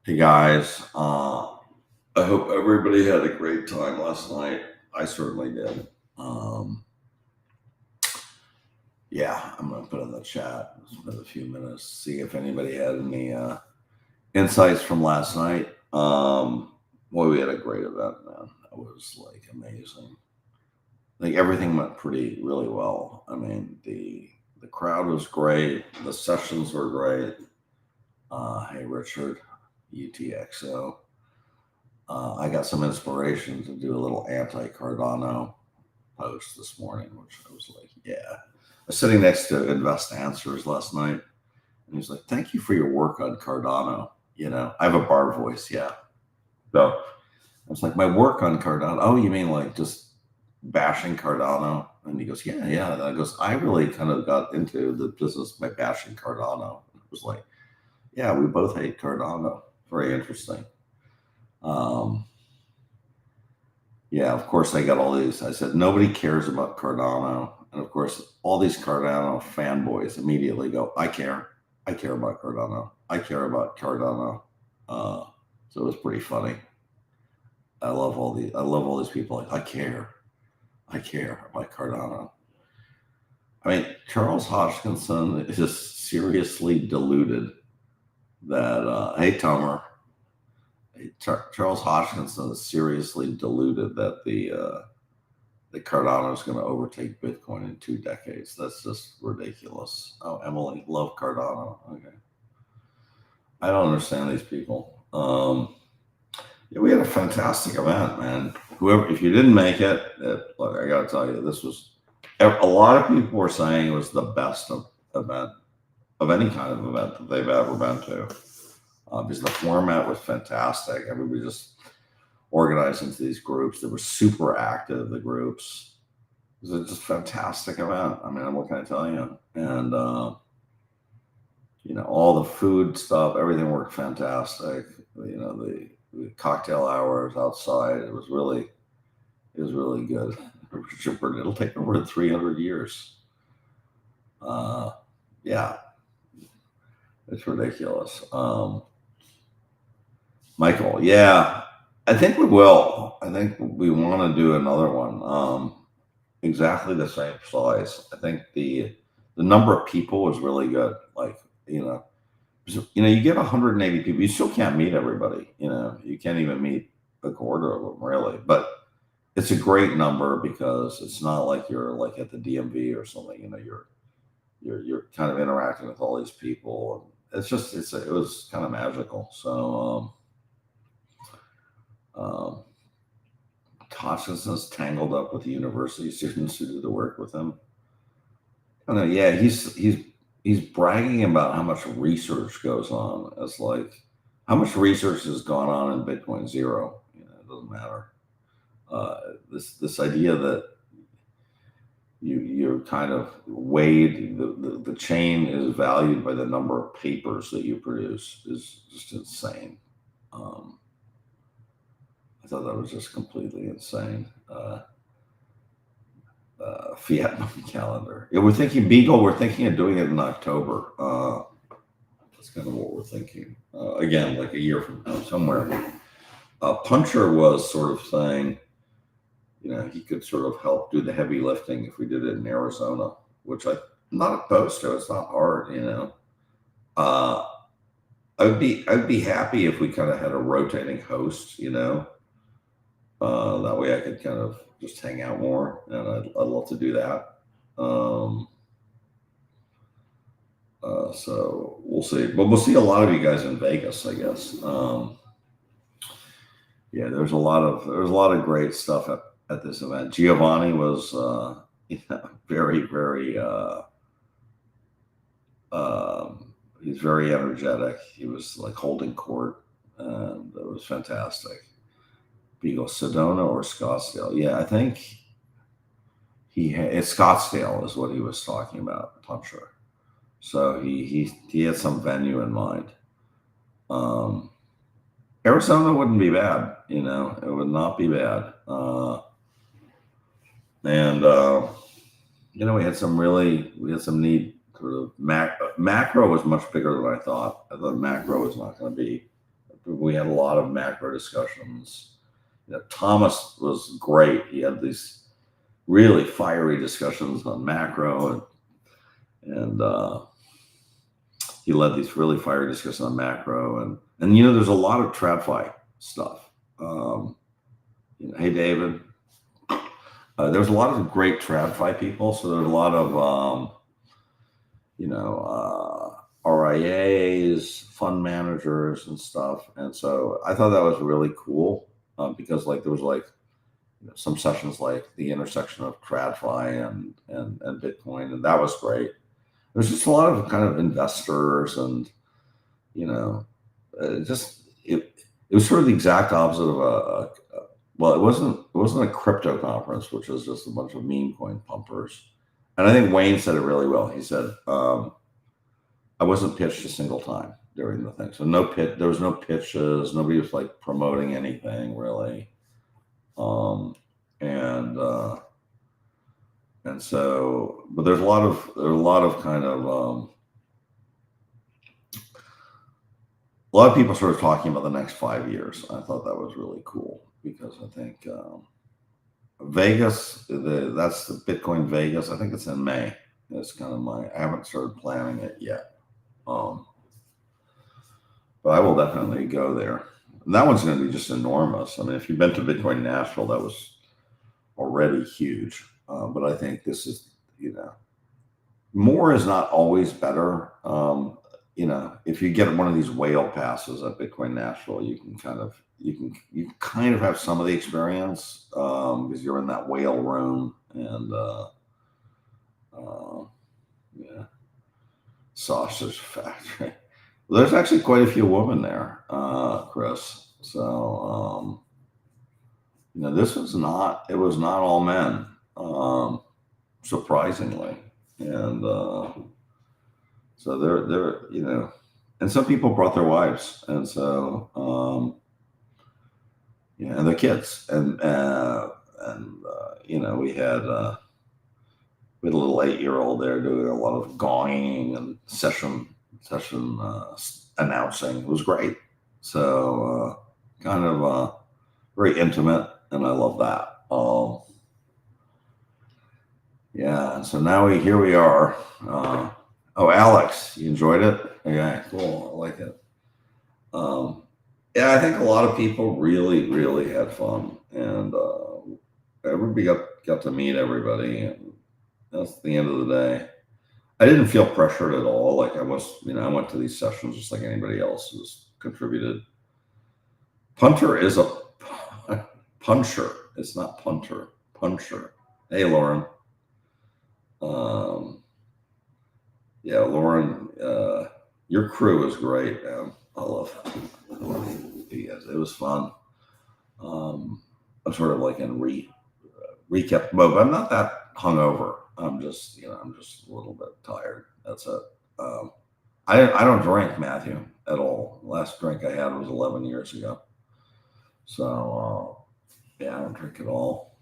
Hey guys, I hope everybody had a great time last night. I certainly did. Um, yeah, I'm gonna put in the chat. Spend a few minutes, see if anybody had any insights from last night. Boy, we had a great event, man. It was like amazing. I think everything went really well. I mean, the crowd was great. The sessions were great. Hey, Richard, UTXO. I got some inspiration to do a little anti Cardano post this morning, which I was like, yeah. I was sitting next to Invest Answers last night, and he's like, thank you for your work on Cardano. I have a bar voice, yeah. So I was like, my work on Cardano. Oh, you mean like just bashing Cardano? And he goes, yeah, yeah. And I goes, I really kind of got into the business by bashing Cardano. It was like, yeah, we both hate Cardano. Very interesting. Yeah, of course, I got all these. I said, nobody cares about Cardano. And of course, all these Cardano fanboys immediately go, I care. I care about Cardano. I care about Cardano. So it was pretty funny. I love all these people. Like, I care. I care about Cardano. I mean, Charles Hodgkinson is just seriously deluded that, hey, Tomer, Charles Hodgkinson is seriously deluded that the Cardano is going to overtake Bitcoin in 2 decades. That's just ridiculous. Oh, Emily, love Cardano. Okay. I don't understand these people. Yeah, we had a fantastic event, man. If you didn't make it, look, I got to tell you, this was, a lot of people were saying it was the best event of any kind of event that they've ever been to. Because the format was fantastic. Everybody just organized into these groups. They were super active, the groups. It was just a fantastic event. I mean, what can I tell you? And, all the food stuff, everything worked fantastic. The cocktail hours outside, it was really good. It'll take over 300 years. Yeah, it's ridiculous. Michael, yeah, I think we will. I think we want to do another one. Exactly the same size. I think the number of people was really good. Like, you get 180 people, you still can't meet everybody. You can't even meet a quarter of them really, but it's a great number because it's not like you're like at the DMV or something. You're kind of interacting with all these people. It was kind of magical. So Hodgkinson's tangled up with the university students who do the work with him. I don't know. Yeah, he's bragging about how much research goes on. It's like how much research has gone on in Bitcoin Zero. It doesn't matter. This idea that you're kind of weighed, the chain is valued by the number of papers that you produce is just insane. I thought that was just completely insane. Fiat money calendar. Yeah, we're thinking Beagle. We're thinking of doing it in October. That's kind of what we're thinking. Again, like a year from now, somewhere. Puncher was sort of saying, he could sort of help do the heavy lifting if we did it in Arizona, which I'm not opposed to. It's not hard. I'd be happy if we kind of had a rotating host. That way I could kind of just hang out more, and I'd love to do that. So we'll see. But we'll see a lot of you guys in Vegas, I guess. Yeah, there's a lot of great stuff at this event. Giovanni was very, very he's very energetic. He was like holding court, and it was fantastic. Beagle, Sedona or Scottsdale? Yeah, I think it's Scottsdale is what he was talking about, Puncher. So he had some venue in mind. Arizona wouldn't be bad, it would not be bad. And we had some neat sort of macro was much bigger than I thought. I thought macro was not going to be we had a lot of macro discussions. Thomas was great. He had these really fiery discussions on macro, and he led these really fiery discussions on macro, and there's a lot of TradFi stuff. Hey David, there's a lot of great TradFi people. So there's a lot of RIAs, fund managers, and stuff. And so I thought that was really cool because there was some sessions like the intersection of TradFi and Bitcoin, and that was great. There's just a lot of kind of investors, and it was sort of the exact opposite of it wasn't a crypto conference, which was just a bunch of meme coin pumpers. And I think Wayne said it really well. He said, I wasn't pitched a single time during the thing. So there was no pitches. Nobody was promoting anything really. And so, but there's a lot of kind of, a lot of people sort of talking about the next 5 years. I thought that was really cool because I think Vegas, that's the Bitcoin Vegas. I think it's in May. It's kind of I haven't started planning it yet. But I will definitely go there. And that one's going to be just enormous. I mean, if you've been to Bitcoin Nashville, that was already huge. But I think this is, more is not always better. If you get one of these whale passes at Bitcoin Nashville, you can kind of have some of the experience because you're in that whale room and sausage factory. There's actually quite a few women there, Chris. So it was not all men, surprisingly, and so they're and some people brought their wives, and so and their kids, and we had a little 8-year-old there doing a lot of gonging and session announcing. It was great. So kind of very intimate, and I love that. So now here we are. Alex, you enjoyed it? Okay, cool. I like it. I think a lot of people really, really had fun, and everybody got to meet everybody, and that's the end of the day. I didn't feel pressured at all. I went to these sessions just like anybody else who's contributed. Punter is a puncher. It's not punter. Puncher. Hey, Lauren. Lauren, your crew is great, man. I love you guys. It was fun. I'm sort of in recap mode, but I'm not that hungover. I'm just a little bit tired. That's it. I don't drink, Matthew, at all. The last drink I had was 11 years ago. So, I don't drink at all.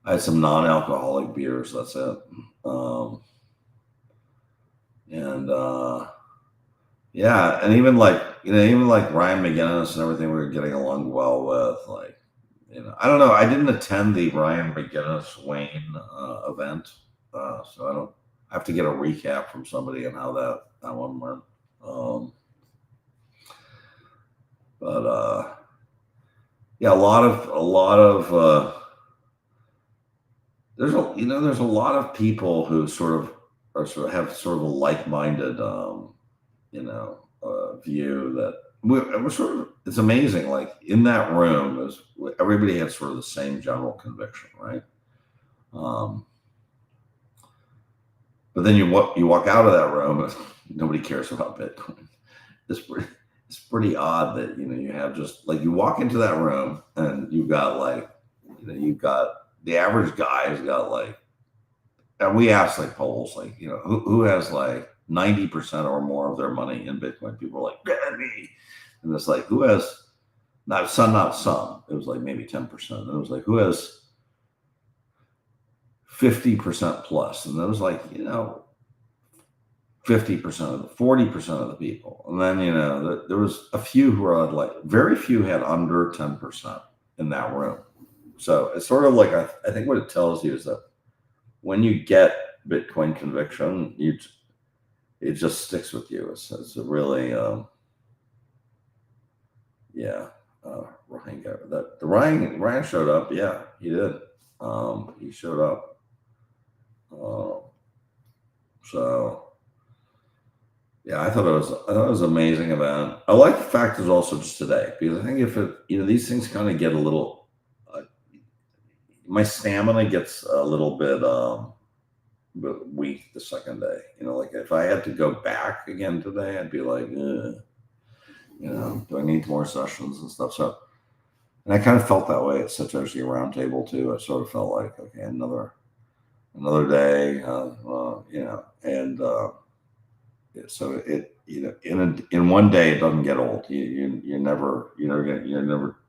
I had some non-alcoholic beers. That's it. And even Ryan McGinnis and everything, we were getting along well with. I don't know. I didn't attend the Ryan McGinnis Wayne event, so I don't. I have to get a recap from somebody on how that one went. A lot of there's a lot of people who have sort of a like-minded view that we're sort of. It's amazing. In that room, everybody had sort of the same general conviction, right? But then you walk out of that room, and nobody cares about Bitcoin. It's pretty odd that you have just you walk into that room and you've got the average guy has got and we asked polls who has 90% or more of their money in Bitcoin. People are me, and it's who has not some. It was maybe 10%. And it was who has 50% plus, and it was 50% of the 40% of the people. And then, there was a few who were like, very few had under 10% in that room. So it's sort of like, I think what it tells you is that when you get Bitcoin conviction, it just sticks with you. It's a really, Ryan showed up. Yeah, he did. He showed up. So yeah, I thought it was an amazing event. I like the fact it's also just today, because I think if these things kind of get a little, my stamina gets a little bit weak the second day. Like if I had to go back again today, I'd be like, do I need more sessions and stuff? So, and I kind of felt that way at Satoshi Roundtable too. I sort of felt like, okay, another day, and so it, in one day it doesn't get old. You're never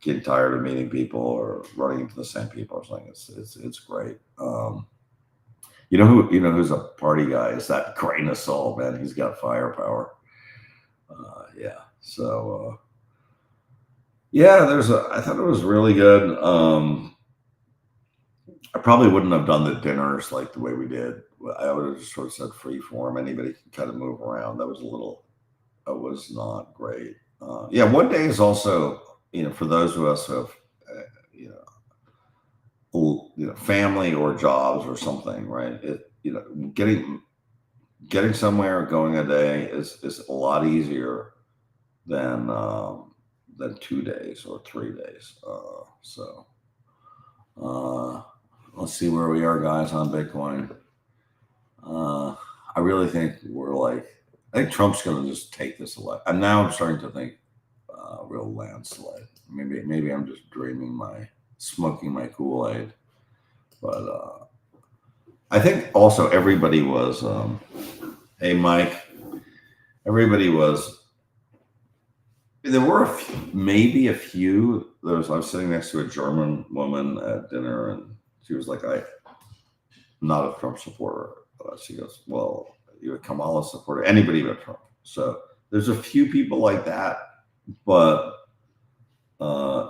getting tired of meeting people or running into the same people or something. It's great. Who's a party guy is that Grain of Salt, man. He's got firepower. Yeah. So I thought it was really good. I probably wouldn't have done the dinners like the way we did. I would have just sort of said free form. Anybody can kind of move around. That was not great. One day is also, for those of us who have, family or jobs or something, right? Getting somewhere, going a day is a lot easier than 2 days or 3 days. Let's see where we are, guys, on Bitcoin. I really think I think Trump's going to just take this election. And now I'm starting to think real landslide. Maybe I'm just smoking my Kool-Aid. But I think also everybody was, hey, Mike, everybody was, there were maybe a few. I was sitting next to a German woman at dinner, and she was like, I'm not a Trump supporter. She goes, well, you're a Kamala supporter, anybody but Trump. So there's a few people like that, but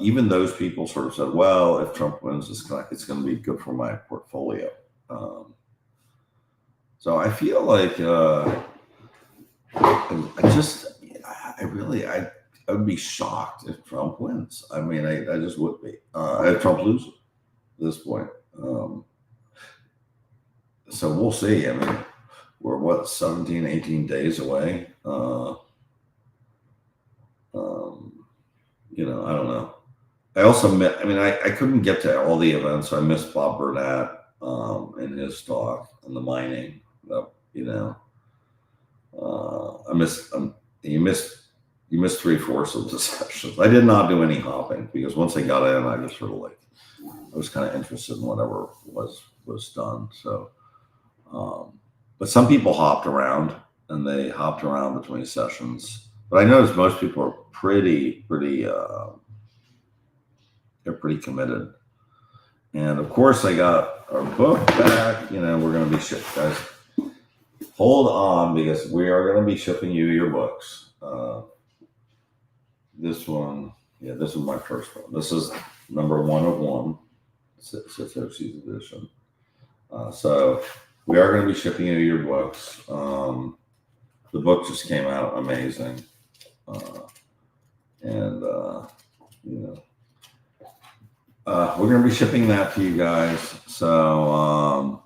even those people sort of said, well, if Trump wins, it's going to be good for my portfolio. So I feel like I would be shocked if Trump wins. I mean, I just would be. If Trump loses at this point. So we'll see. I mean, we're 17, 18 days away. I don't know. I also I couldn't get to all the events, so I missed Bob Burnett and his talk on the mining. You missed 3/4 of the sessions. I did not do any hopping because once I got in, I just sort of I was kind of interested in whatever was done. So, but some people hopped around, and they hopped around between sessions. But I noticed most people are pretty they're pretty committed. And of course, I got our book back. We're going to be shipping, guys. Hold on, because we are going to be shipping you your books. This one, this is my first one. This is number 1 of 1, Satoshi's edition. So we are going to be shipping you your books. The book just came out amazing. We're going to be shipping that to you guys. So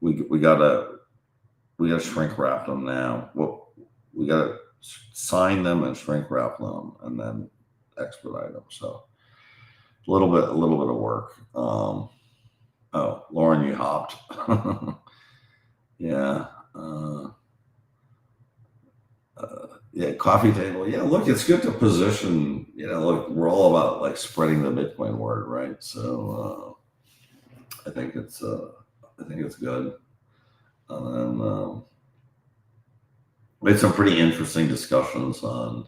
we gotta shrink wrap them now. Well, we gotta sign them and shrink wrap them, and then expedite them. So a little bit of work. Oh, Lauren, you hopped. Yeah. Coffee table. Yeah, look, it's good to position. Look, we're all about spreading the Bitcoin word, right? So I think it's good. And then we had some pretty interesting discussions on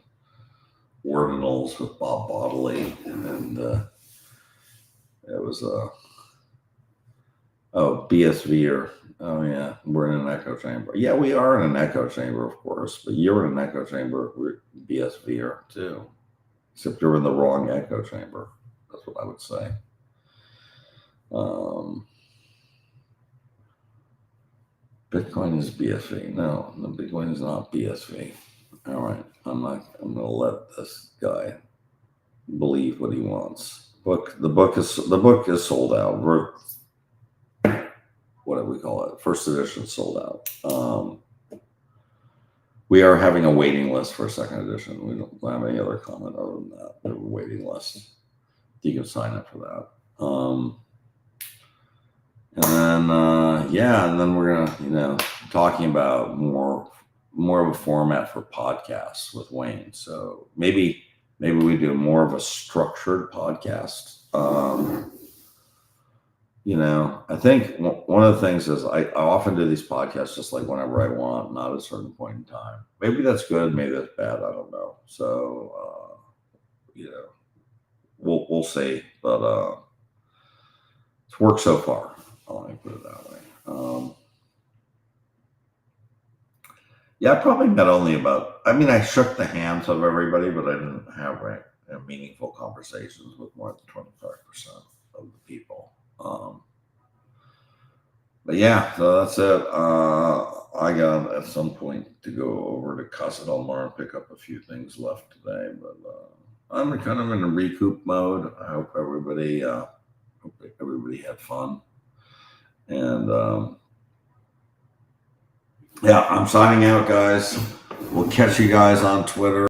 ordinals with Bob Bodley, and it was BSV Oh yeah, we're in an echo chamber. Yeah, we are in an echo chamber, of course, but you're in an echo chamber. We're BSV too, except you're in the wrong echo chamber. That's what I would say. Bitcoin is BSV. No, the Bitcoin is not BSV. All right, I'm gonna let this guy believe what he wants. The book is sold out. What do we call it? First edition sold out. We are having a waiting list for a second edition. We don't have any other comment other than that. We have a waiting list. You can sign up for that. And then and then we're gonna talking about more of a format for podcasts with Wayne. So maybe we do more of a structured podcast. I think one of the things is I often do these podcasts just like whenever I want, not at a certain point in time. Maybe that's good, maybe that's bad. I don't know. So we'll see. But it's worked so far. I'll put it that way. I probably met only I shook the hands of everybody, but I didn't have meaningful conversations with more than 25% of the people. But yeah, so that's it. I got at some point to go over to Casa del Mar and pick up a few things left today, but I'm kind of in a recoup mode. I hope everybody had fun. And I'm signing out, guys. We'll catch you guys on Twitter.